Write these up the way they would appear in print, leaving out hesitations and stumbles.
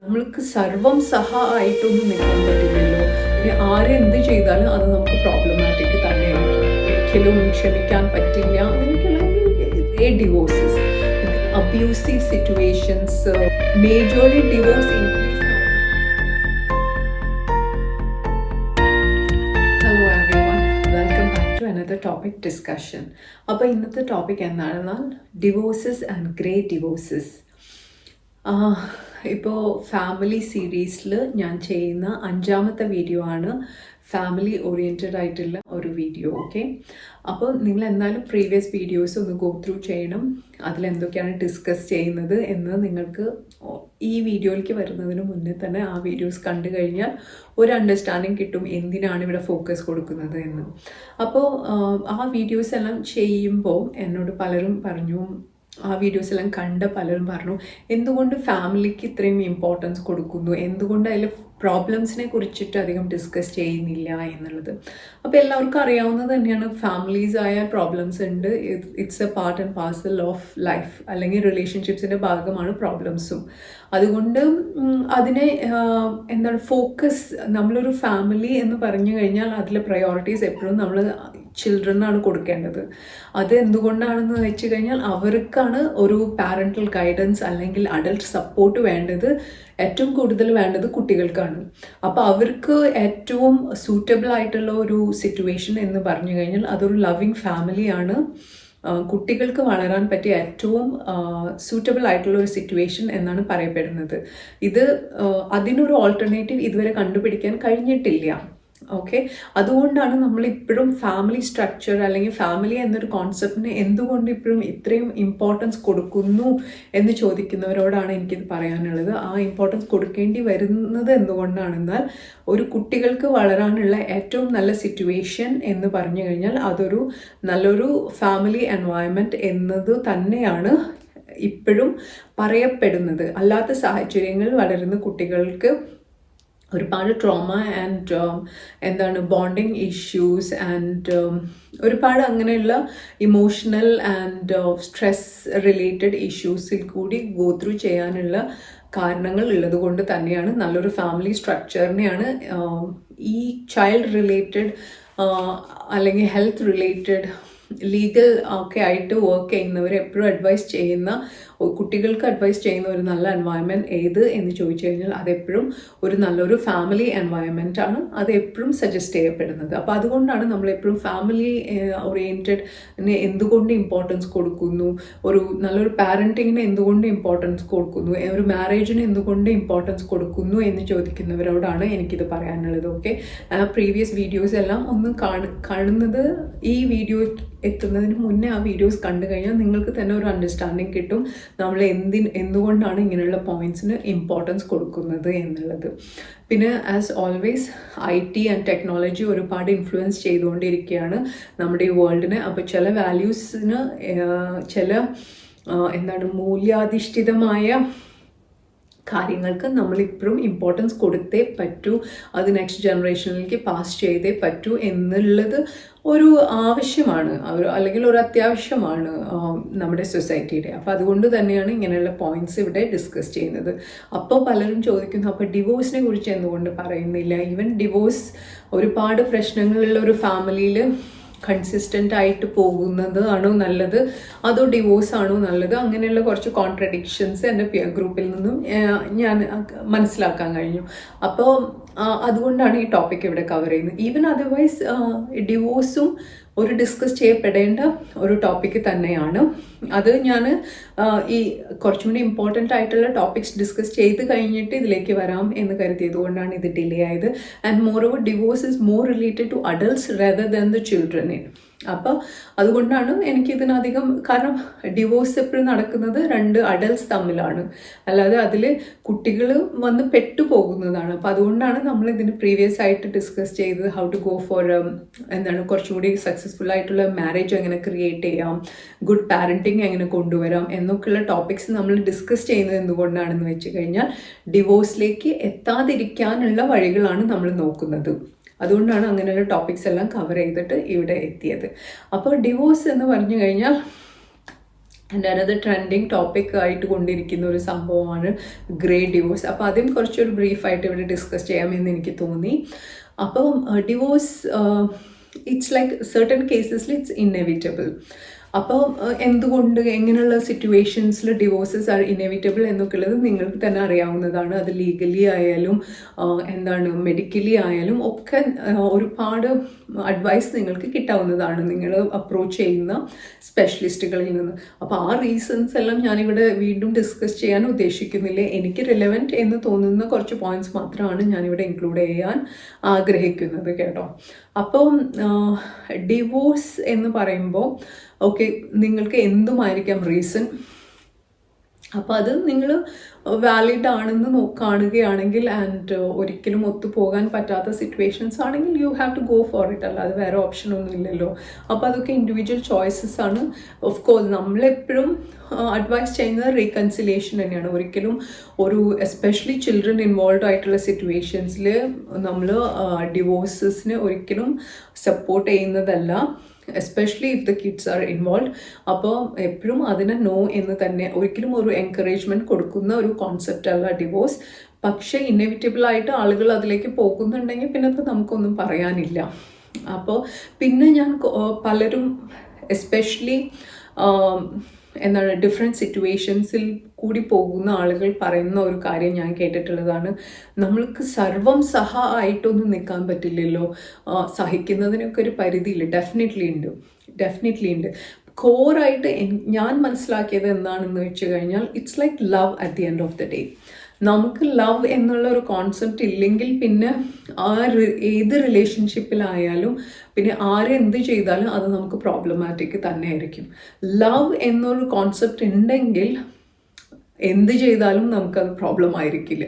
നമ്മൾക്ക് സർവം സഹ ആയിട്ടൊന്നും നിൽക്കാൻ പറ്റില്ലല്ലോ. ഇനി ആരെന്ത് ചെയ്താലും അത് നമുക്ക് പ്രോബ്ലമാറ്റിക് തന്നെയായിരിക്കും. ഒരിക്കലും ക്ഷമിക്കാൻ പറ്റില്ല അങ്ങനെയൊക്കെയുള്ള divorces, abusive situations, majorly divorce increase. Hello everyone, welcome back to another topic discussion. അപ്പോൾ ഇന്നത്തെ ടോപ്പിക് എന്താണെന്നാൽ ഡിവോഴ്സസ് ആൻഡ് ഗ്രേറ്റ് ഡിവോഴ്സസ്. ഇപ്പോൾ ഫാമിലി സീരീസിൽ ഞാൻ ചെയ്യുന്ന 5ാമത്തെ വീഡിയോ ആണ്, ഫാമിലി ഓറിയൻറ്റഡ് ആയിട്ടുള്ള ഒരു വീഡിയോ. ഓക്കെ, അപ്പോൾ നിങ്ങൾ എന്തായാലും പ്രീവിയസ് വീഡിയോസ് ഒന്ന് ഗോ ത്രൂ ചെയ്യണം. അതിലെന്തൊക്കെയാണ് ഡിസ്കസ് ചെയ്യുന്നത് എന്ന് നിങ്ങൾക്ക് ഈ വീഡിയോയിലേക്ക് വരുന്നതിന് മുന്നേ തന്നെ ആ വീഡിയോസ് കണ്ടു കഴിഞ്ഞാൽ ഒരു അണ്ടർസ്റ്റാൻഡിങ് കിട്ടും എന്തിനാണ് ഇവിടെ ഫോക്കസ് കൊടുക്കുന്നത് എന്ന്. അപ്പോൾ ആ വീഡിയോസ് എല്ലാം ചെയ്യുമ്പോൾ എന്നോട് പലരും പറഞ്ഞു, ആ വീഡിയോസ് എല്ലാം കണ്ട പലരും പറഞ്ഞു, എന്തുകൊണ്ട് ഫാമിലിക്ക് ഇത്രയും ഇമ്പോർട്ടൻസ് കൊടുക്കുന്നു, എന്തുകൊണ്ട് അതിൽ പ്രോബ്ലംസിനെ കുറിച്ചിട്ട് അധികം ഡിസ്കസ് ചെയ്യുന്നില്ല എന്നുള്ളത്. അപ്പോൾ എല്ലാവർക്കും അറിയാവുന്നത് തന്നെയാണ്, ഫാമിലീസ് ആയ പ്രോബ്ലംസ് ഉണ്ട്. It's A part and parcel of life, അല്ലെങ്കിൽ റിലേഷൻഷിപ്സിൻ്റെ ഭാഗമാണ് പ്രോബ്ലംസും. അതുകൊണ്ട് അതിനെ എന്താണ് ഫോക്കസ്, നമ്മളൊരു ഫാമിലി എന്ന് പറഞ്ഞു കഴിഞ്ഞാൽ അതിലെ പ്രയോറിറ്റീസ് എപ്പോഴും നമ്മൾ ചിൽഡ്രനാണ് കൊടുക്കേണ്ടത്. അത് എന്തുകൊണ്ടാണെന്ന് വെച്ച് കഴിഞ്ഞാൽ അവർക്കാണ് ഒരു പാരൻ്റൽ ഗൈഡൻസ് അല്ലെങ്കിൽ അഡൽട്ട് സപ്പോർട്ട് വേണ്ടത്, ഏറ്റവും കൂടുതൽ വേണ്ടത് കുട്ടികൾക്കാണ്. അപ്പോൾ അവർക്ക് ഏറ്റവും സൂറ്റബിൾ ആയിട്ടുള്ള ഒരു സിറ്റുവേഷൻ എന്ന് പറഞ്ഞു കഴിഞ്ഞാൽ അതൊരു ലവിങ് ഫാമിലിയാണ്. കുട്ടികൾക്ക് വളരാൻ പറ്റിയ ഏറ്റവും സൂറ്റബിൾ ആയിട്ടുള്ള ഒരു സിറ്റുവേഷൻ എന്നാണ് പറയപ്പെടുന്നത്. ഇത് അതിനൊരു ഓൾട്ടർനേറ്റീവ് ഇതുവരെ കണ്ടുപിടിക്കാൻ കഴിഞ്ഞിട്ടില്ല. ഓക്കെ, അതുകൊണ്ടാണ് നമ്മളിപ്പോഴും ഫാമിലി സ്ട്രക്ചർ അല്ലെങ്കിൽ ഫാമിലി എന്നൊരു കോൺസെപ്റ്റിന് എന്തുകൊണ്ട് ഇപ്പോഴും ഇത്രയും ഇമ്പോർട്ടൻസ് കൊടുക്കുന്നു എന്ന് ചോദിക്കുന്നവരോടാണ് എനിക്കിത് പറയാനുള്ളത്. ആ ഇമ്പോർട്ടൻസ് കൊടുക്കേണ്ടി വരുന്നത് എന്തുകൊണ്ടാണെന്നാൽ, ഒരു കുട്ടികൾക്ക് വളരാനുള്ള ഏറ്റവും നല്ല സിറ്റുവേഷൻ എന്ന് പറഞ്ഞു കഴിഞ്ഞാൽ അതൊരു നല്ലൊരു ഫാമിലി എൻവയൺമെൻറ്റ് എന്നത് തന്നെയാണ് ഇപ്പോഴും പറയപ്പെടുന്നത്. അല്ലാത്ത സാഹചര്യങ്ങളിൽ വളരുന്ന കുട്ടികൾക്ക് ഒരുപാട് trauma and bonding issues and ഒരുപാട് അങ്ങനെയുള്ള ഇമോഷണൽ ആൻഡ് സ്ട്രെസ് റിലേറ്റഡ് ഇഷ്യൂസിൽ കൂടി ഗോ ത്രൂ ചെയ്യാനുള്ള കാരണങ്ങൾ ഉള്ളത് കൊണ്ട് തന്നെയാണ് നല്ലൊരു ഫാമിലി സ്ട്രക്ചറിനെയാണ് ഈ ചൈൽഡ് റിലേറ്റഡ് അല്ലെങ്കിൽ ഹെൽത്ത് റിലേറ്റഡ് ലീഗൽ ഒക്കെ ആയിട്ട് വർക്ക് ചെയ്യുന്നവർ എപ്പോഴും അഡ്വൈസ് ചെയ്യുന്ന, കുട്ടികൾക്ക് അഡ്വൈസ് ചെയ്യുന്ന ഒരു നല്ല എൻവയൺമെൻറ്റ് ഏത് എന്ന് ചോദിച്ചു കഴിഞ്ഞാൽ അതെപ്പോഴും ഒരു നല്ലൊരു ഫാമിലി എൻവയൺമെൻറ്റ് ആണ്. അത് എപ്പോഴും സജസ്റ്റ് ചെയ്യപ്പെടുന്നത്. അപ്പോൾ അതുകൊണ്ടാണ് നമ്മളെപ്പോഴും ഫാമിലി ഓറിയൻറ്റഡിന് എന്തുകൊണ്ട് ഇമ്പോർട്ടൻസ് കൊടുക്കുന്നു, ഒരു നല്ലൊരു പാരൻറ്റിങ്ങിന് എന്തുകൊണ്ട് ഇമ്പോർട്ടൻസ് കൊടുക്കുന്നു, ഒരു മാരേജിന് എന്തുകൊണ്ട് ഇമ്പോർട്ടൻസ് കൊടുക്കുന്നു എന്ന് ചോദിക്കുന്നവരോടാണ് എനിക്കിത് പറയാനുള്ളത്. ഓക്കെ, പ്രീവിയസ് വീഡിയോസ് എല്ലാം ഒന്ന് കാണുന്നത്, ഈ വീഡിയോ എത്തുന്നതിന് മുന്നേ ആ വീഡിയോസ് കണ്ടു കഴിഞ്ഞാൽ നിങ്ങൾക്ക് തന്നെ ഒരു അണ്ടർസ്റ്റാൻഡിങ് കിട്ടും നമ്മൾ എന്തുകൊണ്ടാണ് ഇങ്ങനെയുള്ള പോയിന്റ്സിന് ഇമ്പോർട്ടൻസ് കൊടുക്കുന്നത് എന്നുള്ളത്. പിന്നെ as always IT and technology ഒരുപാട് ഇൻഫ്ലുവൻസ് ചെയ്തുകൊണ്ടിരിക്കുകയാണ് നമ്മുടെ ഈ വേൾഡിനെ. അപ്പോൾ ചില വാല്യൂസിന് ചില മൂല്യാധിഷ്ഠിതമായ കാര്യങ്ങൾക്ക് നമ്മളിപ്പോഴും ഇമ്പോർട്ടൻസ് കൊടുത്തേ പറ്റൂ, അത് നെക്സ്റ്റ് ജനറേഷനിലേക്ക് പാസ് ചെയ്തേ പറ്റൂ എന്നുള്ളത് ഒരു ആവശ്യമാണ്, അല്ലെങ്കിൽ ഒരു അത്യാവശ്യമാണ് നമ്മുടെ സൊസൈറ്റിയുടെ. അപ്പോൾ അതുകൊണ്ട് തന്നെയാണ് ഇങ്ങനെയുള്ള പോയിന്റ്സ് ഇവിടെ ഡിസ്കസ് ചെയ്യുന്നത്. അപ്പോൾ പലരും ചോദിക്കുന്നു, അപ്പോൾ ഡിവോഴ്സിനെ കുറിച്ച് എന്തുകൊണ്ട് പറയുന്നില്ല? ഈവൻ ഡിവോഴ്സ് ഒരുപാട് പ്രശ്നങ്ങളുള്ള ഒരു ഫാമിലിയിൽ കൺസിസ്റ്റൻ്റ് ആയിട്ട് പോകുന്നത് ആണോ നല്ലത്, അതോ ഡിവോഴ്സ് ആണോ നല്ലത്? അങ്ങനെയുള്ള കുറച്ച് കോൺട്രഡിക്ഷൻസ് എൻ്റെ പിയർ ഗ്രൂപ്പിൽ നിന്നും ഞാൻ മനസ്സിലാക്കാൻ കഴിഞ്ഞു. അപ്പോൾ അതുകൊണ്ടാണ് ഈ ടോപ്പിക് ഇവിടെ കവർ ചെയ്യുന്നത്. ഈവൻ അതർവൈസ് ഡിവോഴ്സും ഒരു ഡിസ്കസ് ചെയ്യപ്പെടേണ്ട ഒരു ടോപ്പിക്ക് തന്നെയാണ്. അത് ഞാൻ ഈ കുറച്ചും കൂടി ഇമ്പോർട്ടൻ്റ് ആയിട്ടുള്ള ടോപ്പിക്സ് ഡിസ്കസ് ചെയ്ത് കഴിഞ്ഞിട്ട് ഇതിലേക്ക് വരാം എന്ന് കരുതിയത് കൊണ്ടാണ് ഇത് ഡിലേ ആയത്. And moreover divorce is more related to adults rather than the children. അപ്പോൾ അതുകൊണ്ടാണ് എനിക്കിതിനധികം, കാരണം ഡിവോഴ്സ് എപ്പോഴും നടക്കുന്നത് 2 അഡൾട്ട്സ് തമ്മിലാണ്, അല്ലാതെ അതിൽ കുട്ടികൾ വന്ന് പെട്ടുപോകുന്നതാണ്. അപ്പോൾ അതുകൊണ്ടാണ് നമ്മൾ ഇതിന് പ്രീവിയസ് ആയിട്ട് ഡിസ്കസ് ചെയ്തത് ഹൗ ടു ഗോ ഫോർ കുറച്ചും കൂടി സക്സസ്ഫുൾ ആയിട്ടുള്ള മാരേജ് എങ്ങനെ ക്രിയേറ്റ് ചെയ്യാം, ഗുഡ് പാരൻറ്റിങ് എങ്ങനെ കൊണ്ടുവരാം എന്നൊക്കെയുള്ള ടോപ്പിക്സ് നമ്മൾ ഡിസ്കസ് ചെയ്യുന്നത് എന്തുകൊണ്ടാണെന്ന് വെച്ച് കഴിഞ്ഞാൽ ഡിവോഴ്സിലേക്ക് എത്താതിരിക്കാനുള്ള വഴികളാണ് നമ്മൾ നോക്കുന്നത്. അതുകൊണ്ടാണ് അങ്ങനെയുള്ള ടോപ്പിക്സ് എല്ലാം കവർ ചെയ്തിട്ട് ഇവിടെ എത്തിയത്. അപ്പോൾ ഡിവോഴ്സ് എന്ന് പറഞ്ഞു കഴിഞ്ഞാൽ ആൻഡ് അനദർ ട്രെൻഡിങ് ടോപ്പിക് ആയിട്ട് കൊണ്ടിരിക്കുന്ന ഒരു സംഭവമാണ് ഗ്രേ ഡിവോഴ്സ്. അപ്പോൾ അതും കുറച്ചൊരു ബ്രീഫായിട്ട് ഇവിടെ ഡിസ്കസ് ചെയ്യാമെന്ന് എനിക്ക് തോന്നി. അപ്പം ഡിവോഴ്സ് ഇറ്റ്സ് ലൈക്ക് സർട്ടൻ കേസസിൽ ഇറ്റ്സ് ഇന്നെവിറ്റബിൾ. അപ്പോൾ എന്തുകൊണ്ട് എങ്ങനെയുള്ള സിറ്റുവേഷൻസിൽ ഡിവോഴ്സസ് ആർ ഇന്നെവിറ്റബിൾ എന്നൊക്കെ ഉള്ളത് നിങ്ങൾക്ക് തന്നെ അറിയാവുന്നതാണ്. അത് ലീഗലി ആയാലും മെഡിക്കലി ആയാലും ഒക്കെ ഒരുപാട് അഡ്വൈസ് നിങ്ങൾക്ക് കിട്ടാവുന്നതാണ് നിങ്ങൾ അപ്രോച്ച് ചെയ്യുന്ന സ്പെഷ്യലിസ്റ്റുകളിൽ നിന്ന്. അപ്പോൾ ആ റീസൺസ് എല്ലാം ഞാനിവിടെ വീണ്ടും ഡിസ്കസ് ചെയ്യാൻ ഉദ്ദേശിക്കുന്നില്ല. എനിക്ക് റിലവൻറ്റ് എന്ന് തോന്നുന്ന കുറച്ച് പോയിന്റ്സ് മാത്രമാണ് ഞാനിവിടെ ഇൻക്ലൂഡ് ചെയ്യാൻ ആഗ്രഹിക്കുന്നത് കേട്ടോ. അപ്പം ഡിവോഴ്സ് എന്ന് പറയുമ്പോൾ ഓക്കെ, നിങ്ങൾക്ക് എന്തുമായിരിക്കാം റീസൺ. അപ്പോൾ അത് നിങ്ങൾ വാലിഡ് ആണെന്ന് കാണുകയാണെങ്കിൽ ആൻഡ് ഒരിക്കലും ഒത്തുപോകാൻ പറ്റാത്ത സിറ്റുവേഷൻസ് ആണെങ്കിൽ you have to go for it, അല്ലാതെ വേറെ ഓപ്ഷൻ ഒന്നും ഇല്ലല്ലോ. അപ്പോൾ അതൊക്കെ ഇൻഡിവിജ്വൽ ചോയ്സസ് ആണ്. ഓഫ് കോഴ്സ് നമ്മളെപ്പോഴും അഡ്വൈസ് ചെയ്യുന്നത് റീകൺസിലേഷൻ തന്നെയാണ്. ഒരിക്കലും ഒരു എസ്പെഷ്യലി ചിൽഡ്രൻ ഇൻവോൾവ് ആയിട്ടുള്ള സിറ്റുവേഷൻസിൽ നമ്മൾ ഡിവോഴ്സസിന് ഒരിക്കലും സപ്പോർട്ട് ചെയ്യുന്നതല്ല, especially if the kids are involve. അപ്പോൾ എപ്പോഴും അതിനെ നോ എന്ന് തന്നെ, ഒരിക്കലും ഒരു എൻകറേജ്മെൻറ്റ് കൊടുക്കുന്ന ഒരു കോൺസെപ്റ്റ് അല്ല ഡിവോഴ്സ്. പക്ഷേ ഇന്നെവിറ്റബിളായിട്ട് ആളുകൾ അതിലേക്ക് പോകുന്നുണ്ടെങ്കിൽ പിന്നെ അത് നമുക്കൊന്നും പറയാനില്ല. അപ്പോൾ പിന്നെ ഞാൻ പലരും എസ്പെഷ്യലി ഡിഫറെൻറ്റ് സിറ്റുവേഷൻസിൽ കൂടി പോകുന്ന ആളുകൾ പറയുന്ന ഒരു കാര്യം ഞാൻ കേട്ടിട്ടുള്ളതാണ്, നമ്മൾക്ക് സർവം സഹ ആയിട്ടൊന്നും നിൽക്കാൻ പറ്റില്ലല്ലോ, സഹിക്കുന്നതിനൊക്കെ ഒരു പരിധിയില്ല. ഡെഫിനറ്റ്ലി ഉണ്ട്. കോറായിട്ട് ഞാൻ മനസ്സിലാക്കിയത് എന്താണെന്ന് വെച്ച് കഴിഞ്ഞാൽ it's like love at the end of the day. നമുക്ക് ലവ് എന്നുള്ള ഒരു കോൺസെപ്റ്റ് ഇല്ലെങ്കിൽ പിന്നെ ഏത് റിലേഷൻഷിപ്പിലായാലും പിന്നെ ആരെന്ത് ചെയ്താലും അത് നമുക്ക് പ്രോബ്ലമാറ്റിക് തന്നെ ആയിരിക്കും. ലവ് എന്നൊരു കോൺസെപ്റ്റ് ഉണ്ടെങ്കിൽ എന്ത് ചെയ്താലും നമുക്കത് പ്രോബ്ലം ആയിരിക്കില്ല.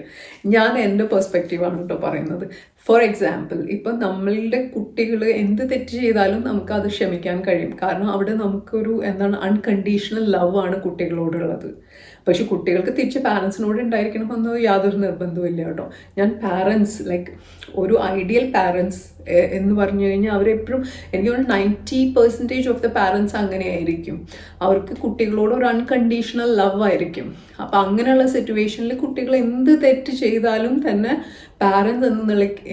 ഞാൻ എൻ്റെ പെർസ്പെക്റ്റീവാണ് കേട്ടോ പറയുന്നത്. ഫോർ എക്സാമ്പിൾ, ഇപ്പം നമ്മളുടെ കുട്ടികൾ എന്ത് തെറ്റ് ചെയ്താലും നമുക്കത് ക്ഷമിക്കാൻ കഴിയും. കാരണം അവിടെ നമുക്കൊരു അൺകണ്ടീഷണൽ ലവ് ആണ് കുട്ടികളോടുള്ളത്. പക്ഷെ കുട്ടികൾക്ക് തിരിച്ച് പാരൻസിനോട് ഉണ്ടായിരിക്കണമെന്ന് യാതൊരു നിർബന്ധവും ഇല്ല കേട്ടോ. ഞാൻ പാരൻസ് ലൈക്ക് ഒരു ഐഡിയൽ പാരൻസ് എന്ന് പറഞ്ഞു കഴിഞ്ഞാൽ അവരെപ്പോഴും എനിക്ക് തോന്നുന്നു 90% ഓഫ് ദ പാരൻസ് അങ്ങനെ ആയിരിക്കും. അവർക്ക് കുട്ടികളോട് ഒരു അൺകണ്ടീഷണൽ ലവ് ആയിരിക്കും. അപ്പം അങ്ങനെയുള്ള സിറ്റുവേഷനിൽ കുട്ടികൾ എന്ത് തെറ്റ് ചെയ്താലും തന്നെ പാരൻസ്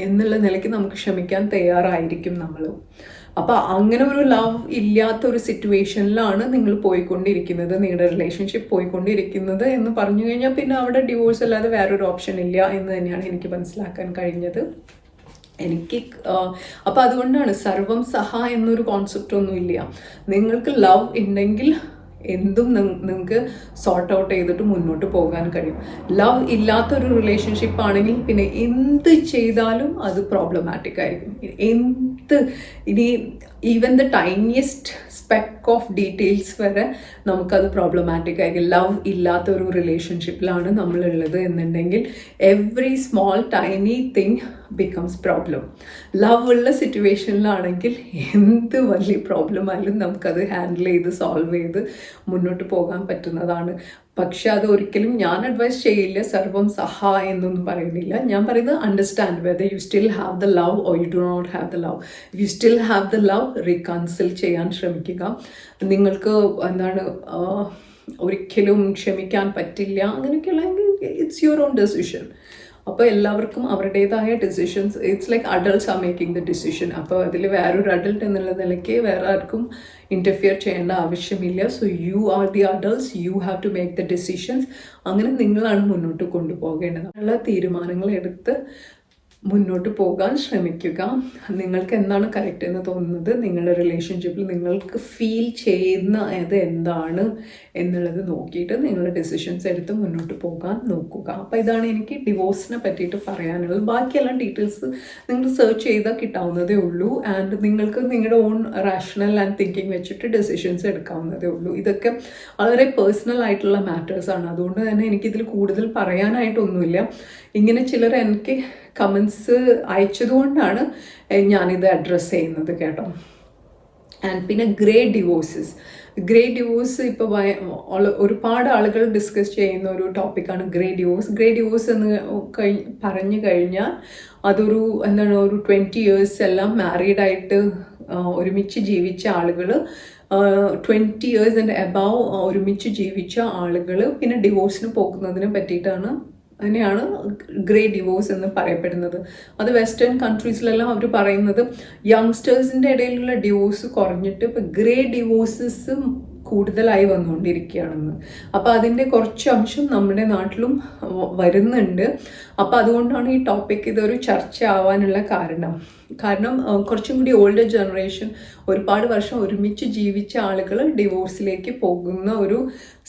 എന്നുള്ള നിലയ്ക്ക് നമുക്ക് ക്ഷമിക്കാൻ തയ്യാറായിരിക്കും നമ്മൾ. അപ്പോൾ അങ്ങനെ ഒരു ലവ് ഇല്ലാത്ത ഒരു സിറ്റുവേഷനിലാണ് നിങ്ങൾ പോയിക്കൊണ്ടിരിക്കുന്നത്, നിങ്ങളുടെ റിലേഷൻഷിപ്പ് പോയിക്കൊണ്ടിരിക്കുന്നത് എന്ന് പറഞ്ഞു കഴിഞ്ഞാൽ പിന്നെ അവിടെ ഡിവോഴ്സ് അല്ലാതെ വേറൊരു ഓപ്ഷൻ ഇല്ല എന്ന് തന്നെയാണ് എനിക്ക് മനസ്സിലാക്കാൻ കഴിഞ്ഞത്. അപ്പോൾ അതുകൊണ്ടാണ് സർവം സഹ എന്നൊരു കോൺസെപ്റ്റ് ഒന്നും ഇല്ല. നിങ്ങൾക്ക് ലവ് ഉണ്ടെങ്കിൽ എന്തും നിങ്ങൾക്ക് സോർട്ട് ഔട്ട് ചെയ്തിട്ട് മുന്നോട്ട് പോകാൻ കഴിയും. ലവ് ഇല്ലാത്തൊരു റിലേഷൻഷിപ്പ് ആണെങ്കിൽ പിന്നെ എന്ത് ചെയ്താലും അത് പ്രോബ്ലമാറ്റിക് ആയിരിക്കും. ഇനി even the tiniest speck of details വരെ നമുക്കത് പ്രോബ്ലമാറ്റിക് ആയിരിക്കും. ലവ് ഇല്ലാത്ത ഒരു റിലേഷൻഷിപ്പിലാണ് നമ്മളുള്ളത് എന്നുണ്ടെങ്കിൽ every small tiny thing becomes problem. Love ഉള്ള സിറ്റുവേഷനിലാണെങ്കിൽ എന്ത് വലിയ പ്രോബ്ലം ആയാലും നമുക്കത് ഹാൻഡിൽ ചെയ്ത് സോൾവ് ചെയ്ത് മുന്നോട്ട് പോകാൻ പറ്റുന്നതാണ്. പക്ഷെ അത് ഒരിക്കലും ഞാൻ അഡ്വൈസ് ചെയ്യില്ല സർവം സഹ എന്നൊന്നും പറയുന്നില്ല. ഞാൻ പറയുന്നത് understand whether you still have the love or you do not have the love. If you still have the love, reconcile ചെയ്യാൻ ശ്രമിക്കുക. നിങ്ങൾക്ക് ഒരിക്കലും ക്ഷമിക്കാൻ പറ്റില്ല അങ്ങനെയൊക്കെയുള്ളെങ്കിൽ ഇറ്റ്സ് യുവർ ഓൺ ഡെസിഷൻ. അപ്പോൾ എല്ലാവർക്കും അവരുടേതായ decisions, it's like adults are making the decision. അപ്പോൾ അതിൽ വേറൊരു അഡൾട്ട് എന്നുള്ള നിലയ്ക്ക് വേറെ ആർക്കും ഇൻ്റർഫിയർ ചെയ്യേണ്ട ആവശ്യമില്ല. So you are the adults, you have to make the decisions. അങ്ങനെ നിങ്ങളാണ് മുന്നോട്ട് കൊണ്ടുപോകേണ്ടത്. ഉള്ള തീരുമാനങ്ങൾ എടുത്ത് മുന്നോട്ട് പോകാൻ ശ്രമിക്കുക. നിങ്ങൾക്ക് എന്താണ് കറക്റ്റ് എന്ന് തോന്നുന്നത്, നിങ്ങളുടെ റിലേഷൻഷിപ്പിൽ നിങ്ങൾക്ക് ഫീൽ ചെയ്യുന്ന എന്താണ് എന്നുള്ളത് നോക്കിയിട്ട് നിങ്ങളുടെ ഡിസിഷൻസ് എടുത്ത് മുന്നോട്ട് പോകാൻ നോക്കുക. അപ്പോൾ ഇതാണ് എനിക്ക് ഡിവോഴ്സിനെ പറ്റിയിട്ട് പറയാനുള്ളത്. ബാക്കിയെല്ലാം ഡീറ്റെയിൽസ് നിങ്ങൾ സെർച്ച് ചെയ്താൽ കിട്ടാവുന്നതേ ഉള്ളൂ. ആൻഡ് നിങ്ങൾക്ക് നിങ്ങളുടെ ഓൺ റാഷണൽ ആൻഡ് തിങ്കിങ് വെച്ചിട്ട് ഡിസിഷൻസ് എടുക്കാവുന്നതേ ഉള്ളൂ. ഇതൊക്കെ വളരെ പേഴ്സണൽ ആയിട്ടുള്ള മാറ്റേഴ്സാണ്. അതുകൊണ്ട് തന്നെ എനിക്കിതിൽ കൂടുതൽ പറയാനായിട്ടൊന്നുമില്ല. ഇങ്ങനെ ചിലർ എനിക്ക് കമൻസ് അയച്ചതുകൊണ്ടാണ് ഞാനിത് അഡ്രസ്സ് ചെയ്യുന്നത് കേട്ടോ. ആൻഡ് പിന്നെ ഗ്രേ ഡിവോഴ്സ് ഇപ്പോൾ ഒരുപാട് ആളുകൾ ഡിസ്കസ് ചെയ്യുന്ന ഒരു ടോപ്പിക്കാണ് ഗ്രേ ഡിവോഴ്സ് എന്ന് പറഞ്ഞു കഴിഞ്ഞാൽ അതൊരു ഒരു 20 years എല്ലാം മാരീഡായിട്ട് ഒരുമിച്ച് ജീവിച്ച ആളുകൾ, 20 years ആൻഡ് എബവ് ഒരുമിച്ച് ജീവിച്ച ആളുകൾ പിന്നെ ഡിവോഴ്സിന് പോകുന്നതിനെ പറ്റിയിട്ടാണ്, അതിനെയാണ് ഗ്രേ ഡിവോഴ്സ് എന്ന് പറയപ്പെടുന്നത്. അത് വെസ്റ്റേൺ കൺട്രീസിലെല്ലാം അവർ പറയുന്നത് യങ്സ്റ്റേഴ്സിൻ്റെ ഇടയിലുള്ള ഡിവോഴ്സ് കുറഞ്ഞിട്ട് ഇപ്പോൾ ഗ്രേ ഡിവോഴ്സസ് കൂടുതലായി വന്നുകൊണ്ടിരിക്കുകയാണെന്ന്. അപ്പോൾ അതിൻ്റെ കുറച്ച് അംശം നമ്മുടെ നാട്ടിലും വരുന്നുണ്ട്. അപ്പോൾ അതുകൊണ്ടാണ് ഈ ടോപ്പിക് ഇതൊരു ചർച്ച ആവാനുള്ള കാരണം. കുറച്ചും കൂടി ഓൾഡർ ജനറേഷൻ ഒരുപാട് വർഷം ഒരുമിച്ച് ജീവിച്ച ആളുകൾ ഡിവോഴ്സിലേക്ക് പോകുന്ന ഒരു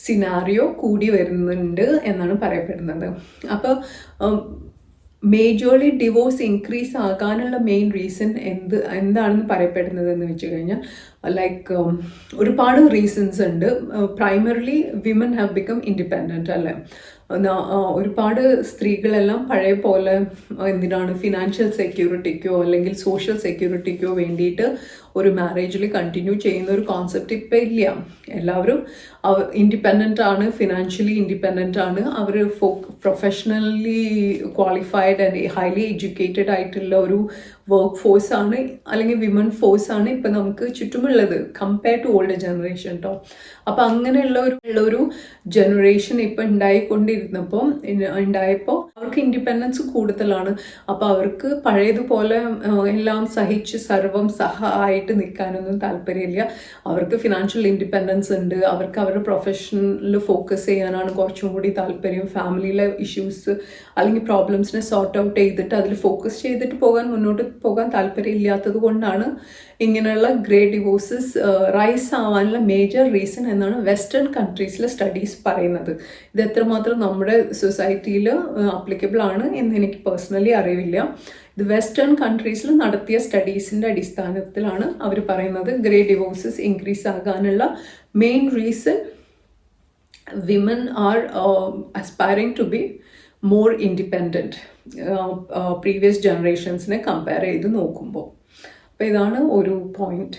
സിനാറിയോ കൂടി വരുന്നുണ്ട് എന്നാണ് പറയപ്പെടുന്നത്. അപ്പോൾ മേജർലി ഡിവോഴ്സ് ഇൻക്രീസ് ആകാനുള്ള മെയിൻ റീസൺ എന്താണെന്ന് പറയപ്പെടുന്നത് എന്ന് വെച്ച് കഴിഞ്ഞാൽ ഒരുപാട് റീസൺസ് ഉണ്ട്. Primarily women have become independent അല്ലേ. ഒരുപാട് സ്ത്രീകളെല്ലാം പഴയ പോലെ എന്തിനാണ് ഫിനാൻഷ്യൽ സെക്യൂരിറ്റിക്കോ അല്ലെങ്കിൽ സോഷ്യൽ സെക്യൂരിറ്റിക്കോ വേണ്ടിയിട്ട് ഒരു മാരേജിൽ കണ്ടിന്യൂ ചെയ്യുന്ന ഒരു കോൺസെപ്റ്റ് ഇപ്പം ഇല്ല. എല്ലാവരും ഇൻഡിപെൻഡൻ്റ് ആണ്, ഫിനാൻഷ്യലി ഇൻഡിപെൻഡൻ്റ് ആണ്, അവർ professionally qualified and highly educated ആയിട്ടുള്ള ഒരു വർക്ക് ഫോഴ്സ് ആണ്, അല്ലെങ്കിൽ വിമൻ ഫോഴ്സ് ആണ് ഇപ്പം നമുക്ക് ചുറ്റുമുള്ളത് കമ്പയർ ടു ഓൾഡർ ജനറേഷൻ കേട്ടോ. അപ്പം അങ്ങനെയുള്ള ഒരു ജനറേഷൻ ഇപ്പം ഉണ്ടായപ്പോൾ അവർക്ക് ഇൻഡിപെൻഡൻസ് കൂടുതലാണ്. അപ്പോൾ അവർക്ക് പഴയതുപോലെ എല്ലാം സഹിച്ച് സർവം സഹായിട്ട് നിൽക്കാനൊന്നും താല്പര്യമില്ല. അവർക്ക് ഫിനാൻഷ്യൽ ഇൻഡിപെൻഡൻസ് ഉണ്ട്, അവർക്ക് അവരുടെ പ്രൊഫഷനിൽ ഫോക്കസ് ചെയ്യാനാണ് കുറച്ചും കൂടി താല്പര്യം. ഫാമിലിയിലെ ഇഷ്യൂസ് അല്ലെങ്കിൽ പ്രോബ്ലംസിനെ സോർട്ട് ഔട്ട് ചെയ്തിട്ട് അതിൽ ഫോക്കസ് ചെയ്തിട്ട് മുന്നോട്ട് പോകാൻ താല്പര്യമില്ലാത്തത് കൊണ്ടാണ് ഇങ്ങനെയുള്ള ഗ്രേ ഡിവോഴ്സസ് റൈസ് ആവാനുള്ള മേജർ റീസൺ എന്നാണ് വെസ്റ്റേൺ കൺട്രീസിലെ സ്റ്റഡീസ് പറയുന്നത്. ഇത് എത്രമാത്രം നമ്മുടെ സൊസൈറ്റിയിൽ അപ്ലിക്കബിൾ ആണ് എന്ന് എനിക്ക് പേഴ്സണലി അറിയില്ല. ഇത് വെസ്റ്റേൺ കൺട്രീസിൽ നടത്തിയ സ്റ്റഡീസിൻ്റെ അടിസ്ഥാനത്തിലാണ് അവർ പറയുന്നത് ഗ്രേ ഡിവോഴ്സസ് ഇൻക്രീസ് ആകാനുള്ള main reason women are aspiring to be more independent previous ജനറേഷൻസിനെ കമ്പയർ ചെയ്ത് നോക്കുമ്പോൾ. അപ്പോൾ ഇതാണ് ഒരു പോയിന്റ്.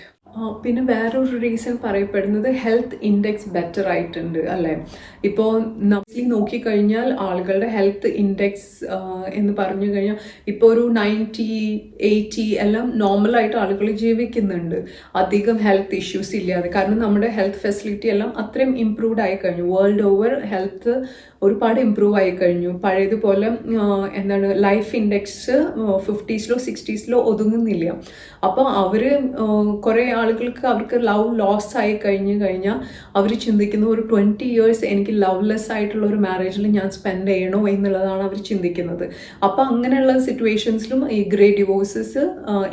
പിന്നെ വേറൊരു റീസൺ പറയപ്പെടുന്നത് ഹെൽത്ത് ഇൻഡെക്സ് ബെറ്റർ ആയിട്ടുണ്ട് അല്ലേ. ഇപ്പോൾ നോക്കിക്കഴിഞ്ഞാൽ ആളുകളുടെ ഹെൽത്ത് ഇൻഡെക്സ് എന്ന് പറഞ്ഞു കഴിഞ്ഞാൽ ഇപ്പോൾ ഒരു 90, 80 എല്ലാം നോർമലായിട്ട് ആളുകൾ ജീവിക്കുന്നുണ്ട്, അധികം ഹെൽത്ത് ഇഷ്യൂസ് ഇല്ലാതെ. കാരണം നമ്മുടെ ഹെൽത്ത് ഫെസിലിറ്റി എല്ലാം അത്രയും ഇംപ്രൂവ്ഡ് ആയി കഴിഞ്ഞു. വേൾഡ് ഓവർ ഹെൽത്ത് ഒരുപാട് ഇമ്പ്രൂവ് ആയി കഴിഞ്ഞു. പഴയതുപോലെ ലൈഫ് ഇൻഡെക്സ് 50s 60s ഒതുങ്ങുന്നില്ല. അപ്പോൾ അവർ കുറേ ആളുകൾക്ക് അവർക്ക് ലവ് ലോസ് ആയി കഴിഞ്ഞാൽ അവർ ചിന്തിക്കുന്ന ഒരു 20 years എനിക്ക് ലവ്ലെസ് ആയിട്ടുള്ള ഒരു മാരേജിൽ ഞാൻ സ്പെൻഡ് ചെയ്യണോ എന്നുള്ളതാണ് അവർ ചിന്തിക്കുന്നത്. അപ്പോൾ അങ്ങനെയുള്ള സിറ്റുവേഷൻസിലും ഈ ഗ്രേ ഡിവോഴ്സസ്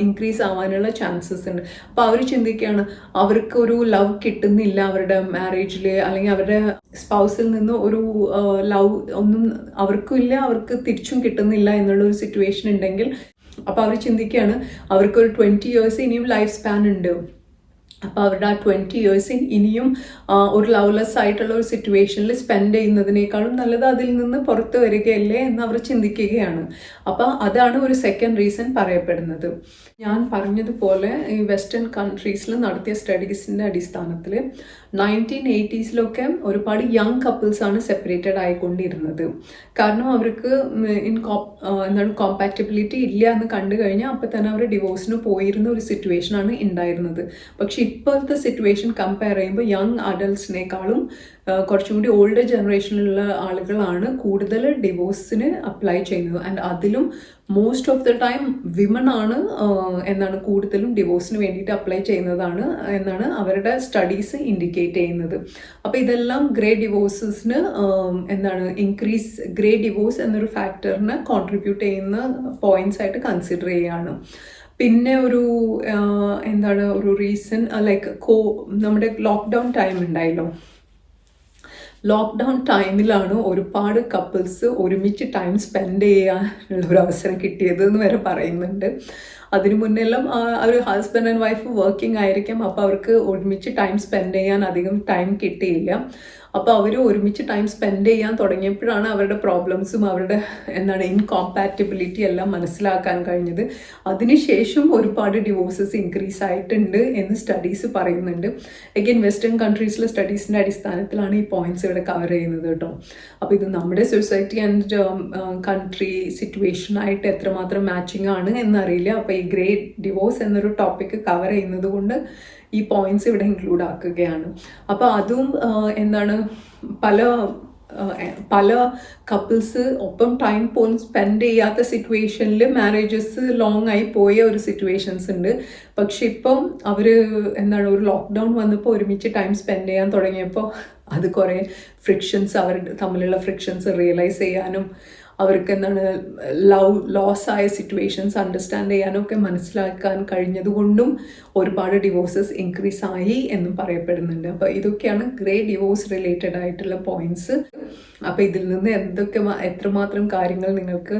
ഇൻക്രീസ് ആവാനുള്ള ചാൻസസ് ഉണ്ട്. അപ്പോൾ അവർ ചിന്തിക്കുകയാണ് അവർക്ക് ഒരു ലവ് കിട്ടുന്നില്ല അവരുടെ മാരേജിൽ, അല്ലെങ്കിൽ അവരുടെ സ്പൗസിൽ നിന്ന് ഒരു ലവ് ഒന്നും അവർക്കും ഇല്ല, അവർക്ക് തിരിച്ചും കിട്ടുന്നില്ല എന്നുള്ള ഒരു സിറ്റുവേഷൻ ഉണ്ടെങ്കിൽ അപ്പോൾ അവർ ചിന്തിക്കുകയാണ് അവർക്കൊരു 20 years ഇനിയും ലൈഫ് സ്പാൻ ഉണ്ട്. അപ്പോൾ അവരുടെ ആ 20 years ഇനിയും ഒരു ലവ്ലെസ് ആയിട്ടുള്ള ഒരു സിറ്റുവേഷനിൽ സ്പെൻഡ് ചെയ്യുന്നതിനേക്കാളും നല്ലത് അതിൽ നിന്ന് പുറത്ത് വരികയല്ലേ എന്ന് അവർ ചിന്തിക്കുകയാണ്. അപ്പോൾ അതാണ് ഒരു സെക്കൻഡ് റീസൺ പറയപ്പെടുന്നത്. ഞാൻ പറഞ്ഞതുപോലെ ഈ വെസ്റ്റേൺ കൺട്രീസിൽ നടത്തിയ സ്റ്റഡീസിൻ്റെ അടിസ്ഥാനത്തിൽ 1980s ഒരുപാട് യങ് കപ്പിൾസാണ് സെപ്പറേറ്റഡ് ആയിക്കൊണ്ടിരുന്നത്. കാരണം അവർക്ക് കോമ്പാറ്റബിലിറ്റി ഇല്ല എന്ന് കണ്ടു കഴിഞ്ഞാൽ അപ്പോൾ തന്നെ അവർ ഡിവോഴ്സിന് പോയിരുന്ന ഒരു സിറ്റുവേഷനാണ് ഉണ്ടായിരുന്നത്. പക്ഷെ ഇപ്പോഴത്തെ സിറ്റുവേഷൻ കമ്പയർ ചെയ്യുമ്പോൾ യങ് അഡൽട്ട്സിനേക്കാളും കുറച്ചും കൂടി ഓൾഡർ ജനറേഷനിലുള്ള ആളുകളാണ് കൂടുതൽ ഡിവോഴ്സിന് അപ്ലൈ ചെയ്യുന്നത്. ആൻഡ് അതിലും most of the time women ആണ് കൂടുതലും ഡിവോഴ്സിന് വേണ്ടിയിട്ട് അപ്ലൈ ചെയ്യുന്നതാണ് എന്നാണ് അവരുടെ സ്റ്റഡീസ് ഇൻഡിക്കേറ്റ് ചെയ്യുന്നത്. അപ്പോൾ ഇതെല്ലാം ഗ്രേ ഡിവോഴ്സസിന് ഗ്രേ ഡിവോഴ്സ് എന്നൊരു ഫാക്ടറിനെ കോൺട്രിബ്യൂട്ട് ചെയ്യുന്ന പോയിന്റ്സ് ആയിട്ട് കൺസിഡർ ചെയ്യുകയാണ്. പിന്നെ ഒരു റീസൺ നമ്മുടെ ലോക്ക്ഡൗൺ ടൈം ഉണ്ടായല്ലോ. ലോക്ക്ഡൗൺ ടൈമിലാണ് ഒരുപാട് കപ്പിൾസ് ഒരുമിച്ച് ടൈം സ്പെൻഡ് ചെയ്യാനുള്ള ഒരു അവസരം കിട്ടിയത് എന്ന് വരെ പറയുന്നുണ്ട്. അതിനു മുന്നെല്ലാം ഒരു ഹസ്ബൻഡ് ആൻഡ് വൈഫ് വർക്കിംഗ് ആയിരിക്കും, അപ്പോൾ അവർക്ക് ഒരുമിച്ച് ടൈം സ്പെൻഡ് ചെയ്യാൻ അധികം ടൈം കിട്ടിയില്ല. അപ്പോൾ അവർ ഒരുമിച്ച് ടൈം സ്പെൻഡ് ചെയ്യാൻ തുടങ്ങിയപ്പോഴാണ് അവരുടെ പ്രോബ്ലംസും അവരുടെ ഇൻകോമ്പാറ്റബിലിറ്റി എല്ലാം മനസ്സിലാക്കാൻ കഴിഞ്ഞത്. അതിനുശേഷം ഒരുപാട് ഡിവോഴ്സസ് ഇൻക്രീസ് ആയിട്ടുണ്ട് എന്ന് സ്റ്റഡീസ് പറയുന്നുണ്ട്. അഗൈൻ വെസ്റ്റേൺ കൺട്രീസിലെ സ്റ്റഡീസിൻ്റെ അടിസ്ഥാനത്തിലാണ് ഈ പോയിന്റ്സ് ഇവിടെ കവർ ചെയ്യുന്നത് കേട്ടോ. അപ്പോൾ ഇത് നമ്മുടെ സൊസൈറ്റി ആൻഡ് കൺട്രി സിറ്റുവേഷനായിട്ട് എത്രമാത്രം മാച്ചിങ് ആണ് എന്നറിയില്ല. അപ്പോൾ ഈ ഗ്രേറ്റ് ഡിവോഴ്സ് എന്നൊരു ടോപ്പിക്ക് കവർ ചെയ്യുന്നത് കൊണ്ട് ഈ പോയിന്റ്സ് ഇവിടെ ഇൻക്ലൂഡ് ആക്കുകയാണ്. അപ്പോൾ അതും പല കപ്പിൾസ് ഒപ്പം ടൈം പോലും സ്പെൻഡ് ചെയ്യാത്ത സിറ്റുവേഷനിൽ മാരേജസ് ലോങ് ആയി പോയ ഒരു സിറ്റുവേഷൻസ് ഉണ്ട്. പക്ഷെ ഇപ്പം അവർ ഒരു ലോക്ക്ഡൗൺ വന്നപ്പോൾ ഒരുമിച്ച് ടൈം സ്പെൻഡ് ചെയ്യാൻ തുടങ്ങിയപ്പോൾ അത് കുറേ ഫ്രിക്ഷൻസ്, അവർ തമ്മിലുള്ള ഫ്രിക്ഷൻസ് റിയലൈസ് ചെയ്യാനും അവർക്ക് ലോസ് ആയ സിറ്റുവേഷൻസ് അണ്ടർസ്റ്റാൻഡ് ചെയ്യാനും ഒക്കെ മനസ്സിലാക്കാൻ കഴിഞ്ഞതുകൊണ്ടും ഒരുപാട് ഡിവോഴ്സസ് ഇൻക്രീസ് ആയി എന്നും പറയപ്പെടുന്നുണ്ട്. അപ്പോൾ ഇതൊക്കെയാണ് ഗ്രേറ്റ് ഡിവോഴ്സ് റിലേറ്റഡ് ആയിട്ടുള്ള പോയിന്റ്സ്. അപ്പോൾ ഇതിൽ നിന്ന് എത്രമാത്രം കാര്യങ്ങൾ നിങ്ങൾക്ക്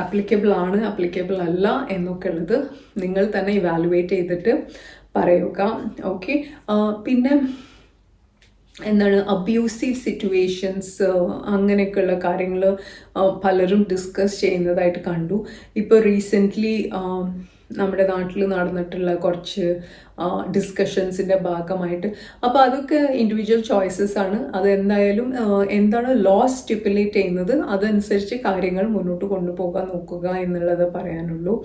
ആപ്ലിക്കബിൾ ആണ്, ആപ്ലിക്കബിൾ അല്ല എന്നൊക്കെ ഉള്ളത് നിങ്ങൾ തന്നെ ഇവാലുവേറ്റ് ചെയ്തിട്ട് പറയുക. ഓക്കെ, പിന്നെ അബ്യൂസീവ് സിറ്റുവേഷൻസ് അങ്ങനെയൊക്കെയുള്ള കാര്യങ്ങൾ പലരും ഡിസ്കസ് ചെയ്യുന്നതായിട്ട് കണ്ടു. ഇപ്പോൾ റീസെൻ്റ്ലി നമ്മുടെ നാട്ടിൽ നടന്നിട്ടുള്ള കുറച്ച് ഡിസ്കഷൻസിൻ്റെ ഭാഗമായിട്ട്. അപ്പോൾ അതൊക്കെ ഇൻഡിവിജ്വൽ ചോയ്സസ് ആണ്. അതെന്തായാലും എന്താണ് ലോ സ്റ്റിപ്പുലേറ്റ് ചെയ്യുന്നത് അതനുസരിച്ച് കാര്യങ്ങൾ മുന്നോട്ട് കൊണ്ടുപോകാൻ നോക്കുക എന്നുള്ളത് പറയാനുള്ളൂ.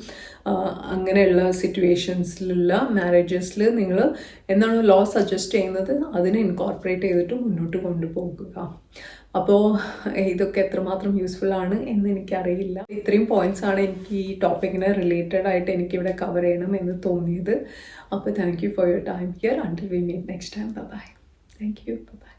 അങ്ങനെയുള്ള സിറ്റുവേഷൻസിലുള്ള മാരേജസിൽ നിങ്ങൾ എന്താണ് ലോ സജസ്റ്റ് ചെയ്യുന്നത് അതിനെ ഇൻകോർപ്പറേറ്റ് ചെയ്തിട്ട് മുന്നോട്ട് കൊണ്ടുപോകുക. അപ്പോൾ ഇതൊക്കെ എത്രമാത്രം യൂസ്ഫുൾ ആണ് എന്ന് എനിക്കറിയില്ല. ഇത്രയും പോയിന്റ്സ് ആണ് എനിക്ക് ഈ ടോപ്പിക്കിനെ റിലേറ്റഡ് ആയിട്ട് എനിക്കിവിടെ കവർ ചെയ്യണം എന്ന് തോന്നിയത്. അപ്പോൾ thank you for your time here. Until we meet next time. Bye. Thank you. By.